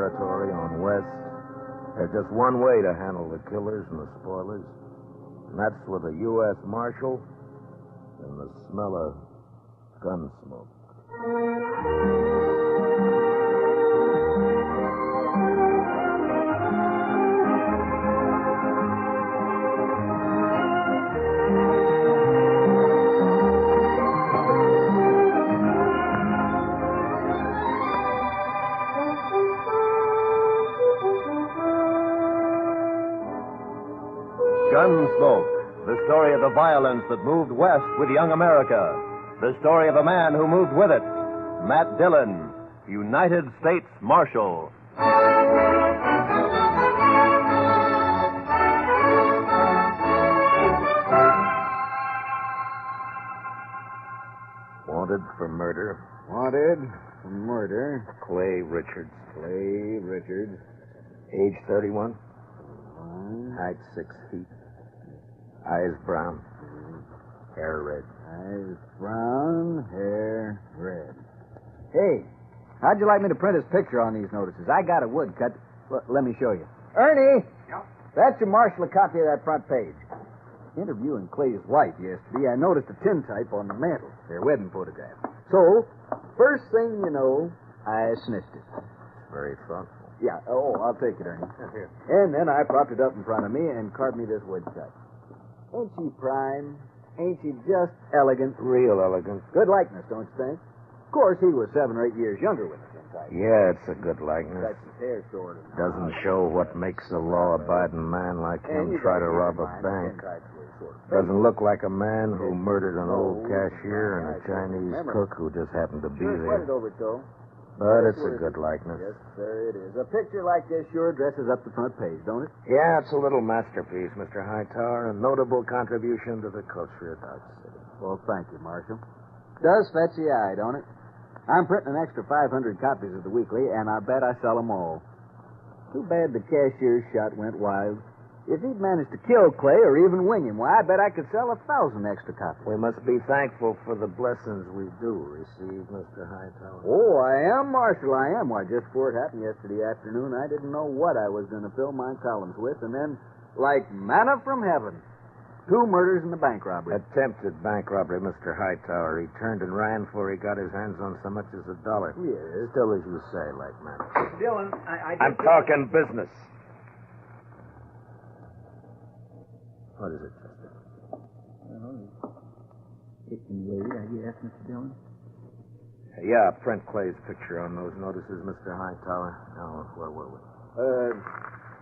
territory on West, there's just one way to handle the killers and the spoilers, and that's with a U.S. Marshal and the smell of gun smoke. Gunsmoke, the story of the violence that moved west with young America. The story of a man who moved with it. Matt Dillon, United States Marshal. Wanted for murder. Wanted for murder. Clay Richards. Clay Richards. Age 31. Height 6 feet. Eyes brown. Hair red. Eyes brown, hair red. Hey, how'd you like me to print his picture on these notices? I got a woodcut. Let me show you. Ernie! Yep. That's your Marshal a copy of that front page. Interviewing Clay's wife yesterday, I noticed a tintype on the mantel. Their wedding photograph. So, first thing you know, I sniffed it. Very thoughtful. Yeah, I'll take it, Ernie. Here. And then I propped it up in front of me and carved me this woodcut. Ain't she prime? Ain't she just elegant? Real elegant. Good likeness, don't you think? Of course, he was 7 or 8 years younger with the tintype. Yeah, it's a good likeness. That's his hair sort of. Doesn't show what makes a law-abiding man like him try to rob a bank. Doesn't look like a man who murdered an old cashier and a Chinese cook who just happened to be there. Over, Joe. But it's a good likeness. Yes, sir, it is. A picture like this sure dresses up the front page, don't it? Yeah, it's a little masterpiece, Mr. Hightower, a notable contribution to the culture of Dodge City. Well, thank you, Marshal. Does fetch the eye, don't it? I'm printing an extra 500 copies of the weekly, and I bet I sell them all. Too bad the cashier's shot went wild. If he'd managed to kill Clay or even wing him, why, I bet I could sell 1,000 extra copies. We must be thankful for the blessings we do receive, Mr. Hightower. Oh, I am, Marshal, I am. Why, just before it happened yesterday afternoon, I didn't know what I was going to fill my columns with, and then, like manna from heaven, 2 murders and a bank robbery. Attempted bank robbery, Mr. Hightower. He turned and ran before he got his hands on so much as $1. Yes. Still, as you say, like man. Dillon, I'm talking business. What is it, Chester? Well, it can wait, I guess, Mr. Dillon. Yeah, print Clay's picture on those notices, Mr. Hightower. Now, where were we?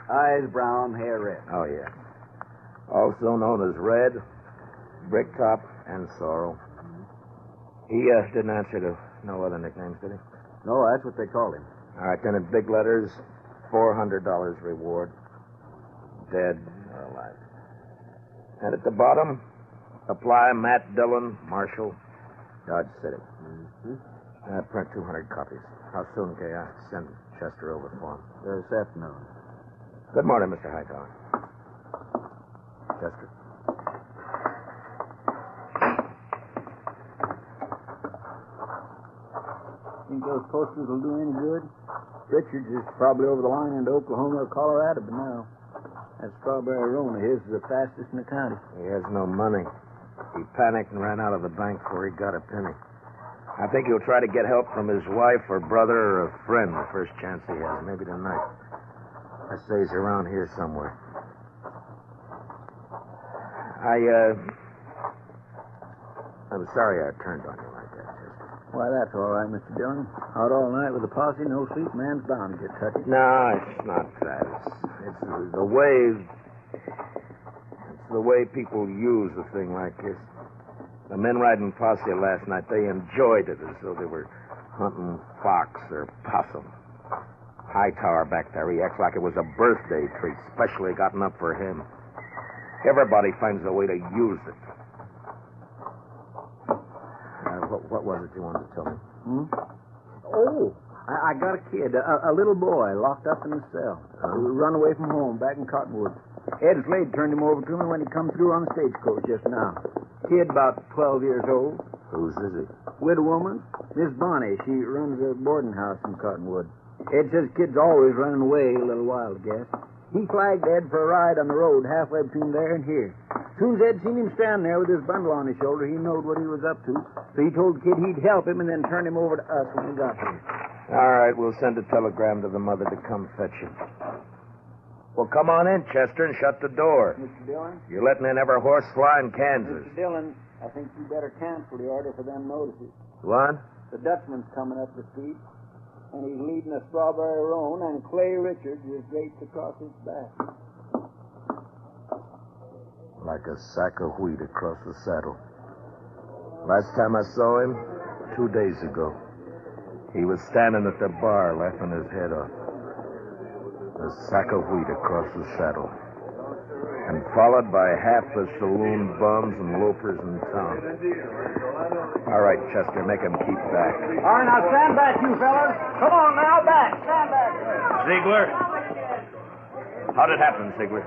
Eyes brown, hair red. Oh, yeah. Also known as Red, Bricktop, and Sorrel. He didn't answer to no other nicknames, did he? No, that's what they called him. All right, then in big letters, $400 reward. Dead or alive. And at the bottom, apply Matt Dillon, Marshal, Dodge City. Mm-hmm. Print 200 copies. How soon can I send Chester over for him? This afternoon. Good morning, Mr. Hightower. Chester. Think those posters will do any good? Richards is probably over the line into Oklahoma or Colorado by now. That strawberry roan of his is the fastest in the county. He has no money. He panicked and ran out of the bank before he got a penny. I think he'll try to get help from his wife or brother or a friend the first chance he has, maybe tonight. I say he's around here somewhere. I'm sorry I turned on you like that, Chester. Why, that's all right, Mr. Dillon. Out all night with a posse, no sleep, man's bound to get touchy. No, it's not that. It's the way people use a thing like this. The men riding posse last night, they enjoyed it as though they were hunting fox or possum. Hightower back there, he acts like it was a birthday treat, specially gotten up for him. Everybody finds a way to use it. What was it you wanted to tell me? Oh, I got a kid, a little boy, locked up in his cell. Run away from home back in Cottonwood. Ed Slade turned him over to me when he come through on the stagecoach just now. Kid about 12 years old. Whose is he? Widow woman, Miss Bonnie. She runs a boarding house in Cottonwood. Ed says kid's always running away a little while, I guess. He flagged Ed for a ride on the road halfway between there and here. Soon as Ed seen him stand there with his bundle on his shoulder, he knowed what he was up to. So he told the kid he'd help him and then turn him over to us when we got here. All right, we'll send a telegram to the mother to come fetch him. Well, come on in, Chester, and shut the door. Mr. Dillon? You're letting in every horse fly in Kansas. Mr. Dillon, I think you better cancel the order for them notices. What? The Dutchman's coming up the street, and he's leading a strawberry roan, and Clay Richards is draped across his back. Like a sack of wheat across the saddle. Last time I saw him, 2 days ago, he was standing at the bar laughing his head off. A sack of wheat across the saddle. And followed by half the saloon bums and loafers in town. All right, Chester, make him keep back. All right, now stand back, you fellas. Come on now, back. Stand back. Ziegler? How'd it happen, Ziegler?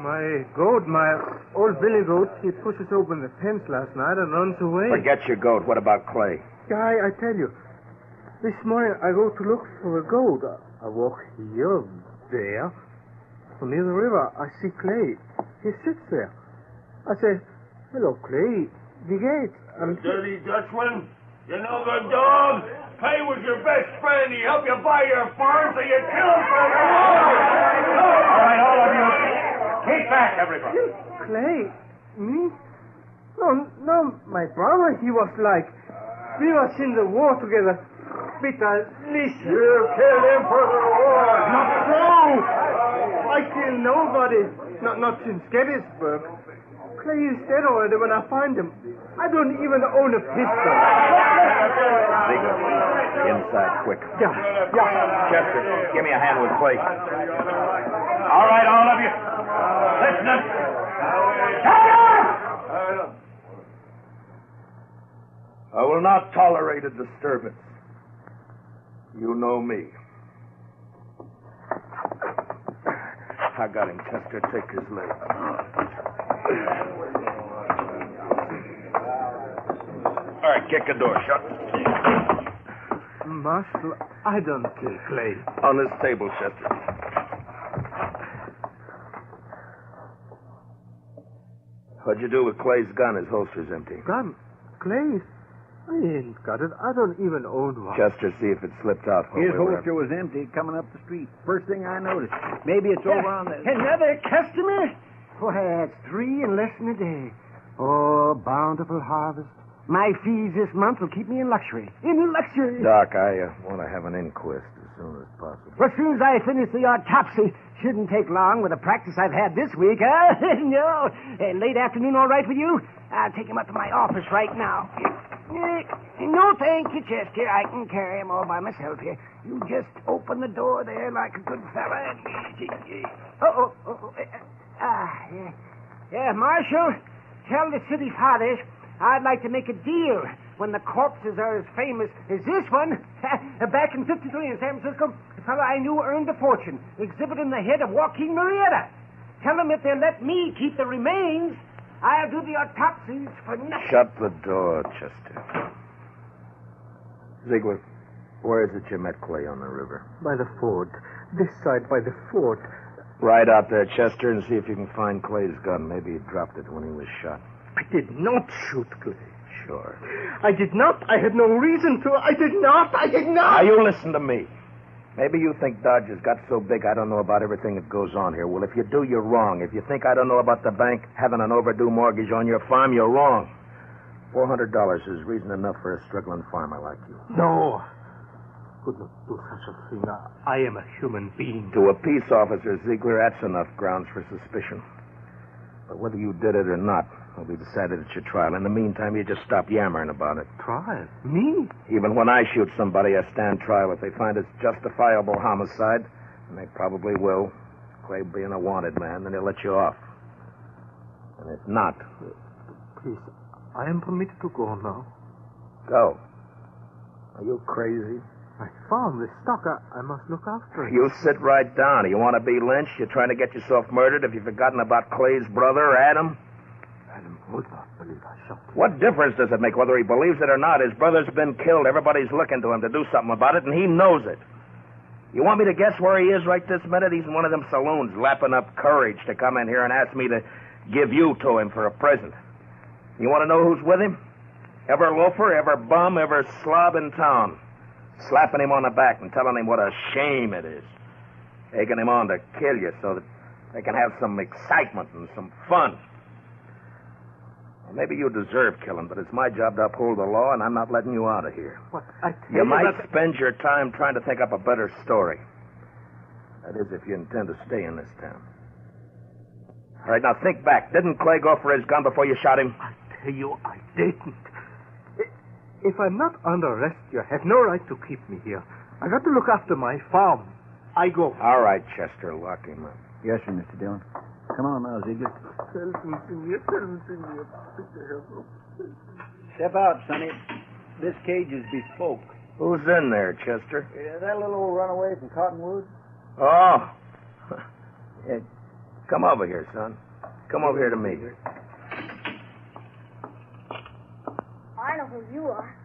My goat, my old billy goat, he pushes open the fence last night and runs away. Forget your goat. What about Clay? Guy, I tell you, this morning I go to look for a goat. I walk here, there. So near the river, I see Clay. He sits there. I say, hello, Clay. Wie geht's? Dirty Dutchman. You know the dog? Clay was your best friend. He helped you buy your farm, so you killed him for the All right, all of you. Keep back, everybody. Clay? Me? No, my brother, he was like, we was in the war together. Bitter, listen. You killed him for the war. Not so! I killed nobody. Not since Gettysburg. Clay is dead already when I find him. I don't even own a pistol. Ziegler, inside, quick. Yeah. Chester, give me a hand with Clay. All right, all of you. Listen up. Shut up! I will not tolerate a disturbance. You know me. I got him, Chester. Take his leg. All right, kick the door shut. Marshal, I don't kill Clay. On this table, Chester. What'd you do with Clay's gun? His holster's empty. Gun? Clay? I ain't got it. I don't even own one. Chester, see if it slipped out. His holster was empty coming up the street. First thing I noticed. Maybe it's over on the... Another customer? Why, that's 3 in less than a day. Oh, bountiful harvest. My fees this month will keep me in luxury. In luxury. Doc, I want to have an inquest as soon as possible. Well, as soon as I finish the autopsy, shouldn't take long with the practice I've had this week, huh? No. Late afternoon all right with you? I'll take him up to my office right now. No, thank you, Chester. I can carry him all by myself here. You just open the door there like a good fella. Yeah, Marshal, tell the city fathers I'd like to make a deal when the corpses are as famous as this one. Back in 53 in San Francisco, the fellow I knew earned a fortune exhibiting the head of Joaquin Murrieta. Tell them if they'll let me keep the remains, I'll do the autopsies for nothing. Shut the door, Chester. Ziegler, where is it you met Clay on the river? By the fort. This side by the fort. Ride out there, Chester, and see if you can find Clay's gun. Maybe he dropped it when he was shot. I did not shoot Clay. Sure. I did not. I had no reason to. I did not. Now, you listen to me. Maybe you think Dodge has got so big I don't know about everything that goes on here. Well, if you do, you're wrong. If you think I don't know about the bank having an overdue mortgage on your farm, you're wrong. $400 is reason enough for a struggling farmer like you. No. Could not do such a thing. I am a human being. To a peace officer, Ziegler, that's enough grounds for suspicion. But whether you did it or not will be decided at your trial. In the meantime, you just stop yammering about it. Trial? Me? Even when I shoot somebody, I stand trial. If they find it's justifiable homicide, and they probably will, Clay being a wanted man, then they'll let you off. And if not... Please, I am permitted to go now. Go. Are you crazy? My farm, the stock, I must look after it. You sit right down. You want to be lynched? You're trying to get yourself murdered? Have you forgotten about Clay's brother, Adam? Adam, would not believe I shot him. What difference does it make whether he believes it or not? His brother's been killed. Everybody's looking to him to do something about it, and he knows it. You want me to guess where he is right this minute? He's in one of them saloons, lapping up courage to come in here and ask me to give you to him for a present. You want to know who's with him? Every loafer, every bum, every slob in town. Slapping him on the back and telling him what a shame it is. Taking him on to kill you so that they can have some excitement and some fun. Well, maybe you deserve killing, but it's my job to uphold the law, and I'm not letting you out of here. What? I tell You might spend your time trying to think up a better story. That is, if you intend to stay in this town. All right, now think back. Didn't Clay go for his gun before you shot him? I tell you, I didn't. If I'm not under arrest, you have no right to keep me here. I got to look after my farm. I go. All right, Chester, lock him up. Yes, sir, Mr. Dillon. Come on now, Ziegler. Step out, Sonny. This cage is bespoke. Who's in there, Chester? That little old runaway from Cottonwood? Oh. Yeah, come over here, son. Come over here to me. I know who you are.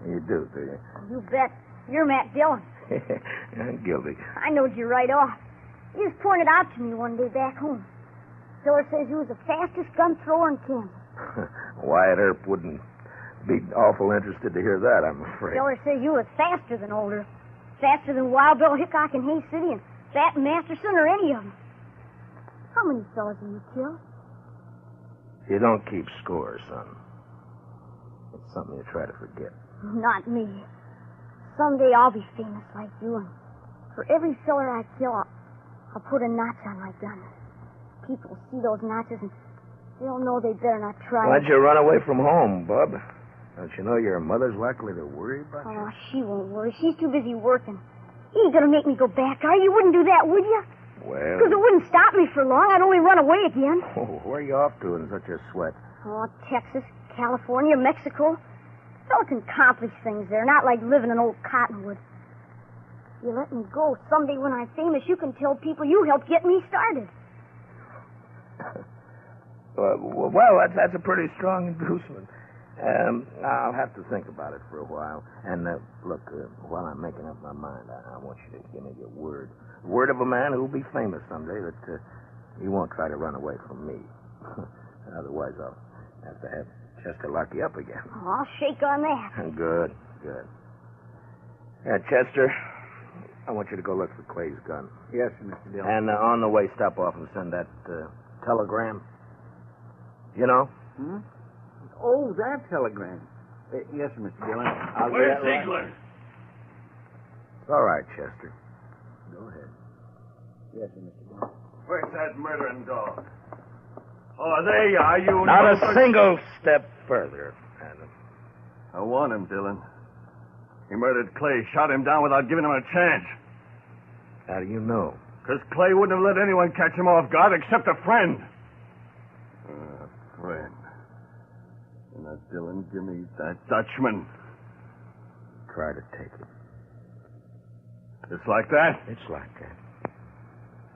You do you? You bet. You're Matt Dillon. I'm guilty. I knowed you right off. You just pointed out to me one day back home. Filler says you was the fastest gun thrower in Kansas. Wyatt Earp wouldn't be awful interested to hear that, I'm afraid. Filler says you was faster than Older. Faster than Wild Bill Hickok in Hay City and Fat Masterson or any of them. How many fellas have you killed? You don't keep score, son. It's something you try to forget. Not me. Someday I'll be famous like you, and for every filler I kill, I'll put a notch on my gun. People will see those notches, and they'll know they better not try. Why'd you run away from home, Bub? Don't you know your mother's likely to worry about you? Oh, she won't worry. She's too busy working. You ain't gonna make me go back, are you? You wouldn't do that, would you? Well... Because it wouldn't stop me for long. I'd only run away again. Oh, where are you off to in such a sweat? Oh, Texas, California, Mexico. Fella can accomplish things there, not like living in old Cottonwood. If you let me go, someday when I'm famous, you can tell people you helped get me started. Well, that's a pretty strong inducement. I'll have to think about it for a while. And, look, while I'm making up my mind, I want you to give me your word. Word of a man who'll be famous someday that he won't try to run away from me. Otherwise, I'll have to have Chester lock you up again. Oh, I'll shake on that. Good. Yeah, Chester, I want you to go look for Clay's gun. Yes, sir, Mr. Dillon. And on the way, stop off and send that telegram. You know? Hmm? Oh, that telegram. Yes, sir, Mr. Dillon. I'll do Where's that right. Ziegler? All right, Chester. Go ahead. Yes, sir, Mr. Dillon. Where's that murdering dog? Oh, there you are, you... Not a single step further, Adam. I want him, Dillon. He murdered Clay, shot him down without giving him a chance. How do you know? Because Clay wouldn't have let anyone catch him off guard except a friend. Friend. And now, Dillon, give me that Dutchman. Try to take it. Just like that? It's like that.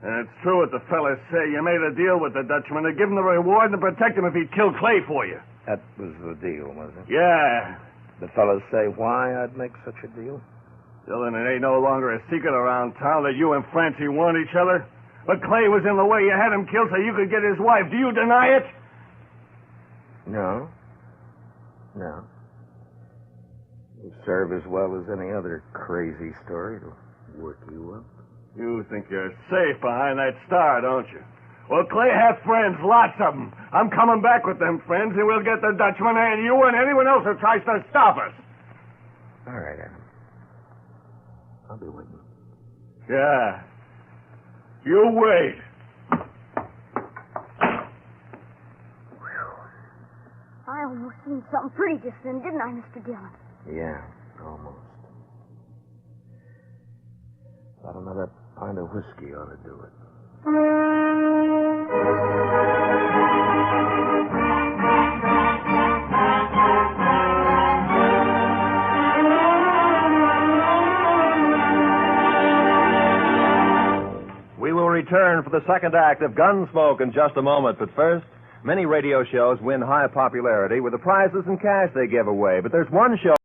And it's true what the fellas say. You made a deal with the Dutchman to give him the reward and protect him if he'd kill Clay for you. That was the deal, was it? Yeah. The fellas say why I'd make such a deal? Dillon, it ain't no longer a secret around town that you and Francie want each other. But Clay was in the way. You had him killed so you could get his wife. Do you deny it? No. You serve as well as any other crazy story to work you up. You think you're safe behind that star, don't you? Well, Clay has friends, lots of them. I'm coming back with them friends, and we'll get the Dutchman and you and anyone else who tries to stop us. All right, Adam. I'll be waiting. Yeah. You wait. I almost seen something pretty just then, didn't I, Mr. Dillon? Yeah, almost. About another pint of whiskey ought to do it. We will return for the second act of Gunsmoke in just a moment, but first, Many radio shows win high popularity with the prizes and cash they give away, but there's one show